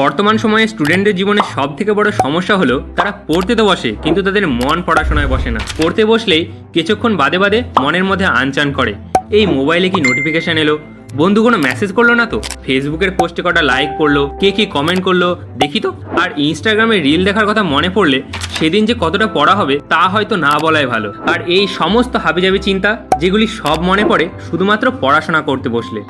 বর্তমান সময়ে স্টুডেন্টদের জীবনে সব থেকে বড় সমস্যা হলো তারা পড়তে তো বসে কিন্তু তাদের মন পড়াশোনায় বসে না। পড়তে বসলেই কিছুক্ষণ বাদে বাদে মনের মধ্যে আনচান করে, এই মোবাইলে কি নোটিফিকেশন এলো, বন্ধু কোনো মেসেজ করলো না তো, ফেসবুকের পোস্টে কটা লাইক করলো, কে কি কমেন্ট করলো দেখি তো। আর ইনস্টাগ্রামে রিল দেখার কথা মনে পড়লে সেদিন যে কতটা পড়া হবে তা হয়তো না বলাই ভালো। আর এই সমস্ত হাবিজাবি চিন্তা যেগুলি সব মনে পড়ে শুধুমাত্র পড়াশোনা করতে বসলে।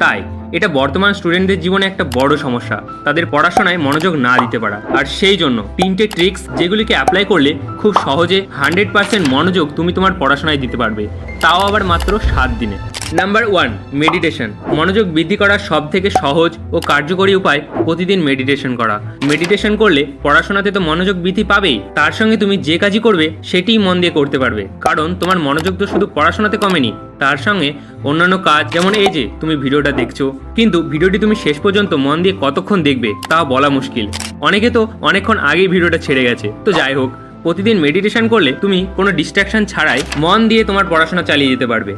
তাই এটা বর্তমান স্টুডেন্টদের জীবনে একটা বড় সমস্যা, তাদের পড়াশোনায় মনোযোগ না দিতে পারা। আর সেই জন্য 3টে ট্রিক্স যেগুলিকে অ্যাপ্লাই করলে খুব সহজে 100% মনোযোগ তুমি তোমার পড়াশোনায় দিতে পারবে, তাও আবার মাত্র 7 দিনে। Number 1, meditation. মনোযোগ বৃদ্ধি করার সব থেকে সহজ ও কার্যকরী উপায় প্রতিদিন মেডিটেশন করা। মেডিটেশন করলে পড়াশোনাতে তো মনোযোগ বৃদ্ধি পাবেই, তার সঙ্গে তুমি যে কাজই করবে সেটিই মন দিয়ে করতে পারবে, কারণ তোমার মনোযোগ তো শুধু পড়াশোনাতে কমেনি, তার সঙ্গে অন্যান্য কাজ, যেমন এই যে তুমি ভিডিওটা দেখছো, কিন্তু ভিডিওটি তুমি শেষ পর্যন্ত মন দিয়ে কতক্ষণ দেখবে তা বলা মুশকিল। অনেকে তো অনেকক্ষণ আগেই ভিডিওটা ছেড়ে গেছে। তো যাই হোক, প্রতিদিন মেডিটেশন করলে তুমি কোনো ডিস্ট্রাকশন ছাড়াই মন দিয়ে তোমার পড়াশোনা চালিয়ে যেতে পারবে।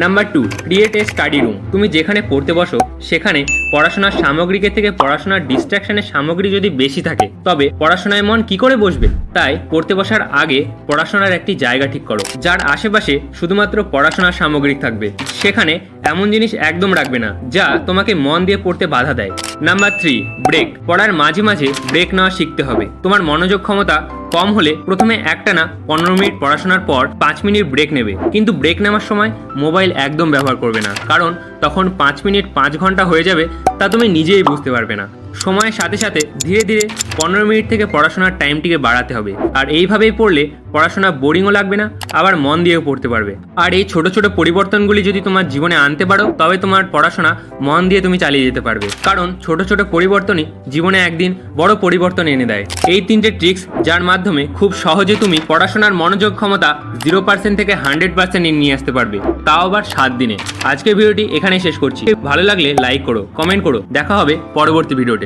Number 2, create a study room. তুমি যেখানে পড়তে বসো সেখানে পড়াশোনার সামগ্রীকে থেকে পড়াশোনার ডিস্ট্রাকশনের সামগ্রী যদি বেশি থাকে তবে পড়াশোনায় মন কি করে বসবে। তাই পড়তে বসার আগে পড়াশোনার একটি জায়গা ঠিক করো যার আশেপাশে শুধুমাত্র পড়াশোনার সামগ্রী থাকবে। সেখানে এমন জিনিস একদম রাখবে না যা তোমাকে মন দিয়ে পড়তে বাধা দেয়। Number 3, break. পড়ার মাঝে মাঝে ব্রেক নেওয়া শিখতে হবে। তোমার মনোযোগ ক্ষমতা কম হলে প্রথমে একটানা 15 মিনিট পড়াশোনার পর 5 মিনিট ব্রেক নেবে, কিন্তু ব্রেক নেওয়ার সময় মোবাইল একদম ব্যবহার করবে না, কারণ তখন 5 মিনিট 5 ঘন্টা হয়ে যাবে তা তুমি নিজেই বুঝতে পারবে না। সময়ের সাথে সাথে ধীরে ধীরে 15 মিনিট থেকে পড়াশোনার টাইমটিকে বাড়াতে হবে। আর এইভাবেই পড়লে পড়াশোনা বোরিংও লাগবে না, আবার মন দিয়েও পড়তে পারবে। আর এই ছোট ছোট পরিবর্তনগুলি যদি তোমার জীবনে আনতে পারো তবে তোমার পড়াশোনা মন দিয়ে তুমি চালিয়ে যেতে পারবে, কারণ ছোট ছোট পরিবর্তনই জীবনে একদিন বড় পরিবর্তন এনে দেয়। এই 3টে ট্রিক্স যার মাধ্যমে খুব সহজে তুমি পড়াশোনার মনোযোগ ক্ষমতা 0% থেকে 100% নিয়ে আসতে পারবে, তাও আবার 7 দিনে। আজকের ভিডিওটি এখানেই শেষ করছি। ভালো লাগলে লাইক করো, কমেন্ট করো। দেখা হবে পরবর্তী ভিডিওতে।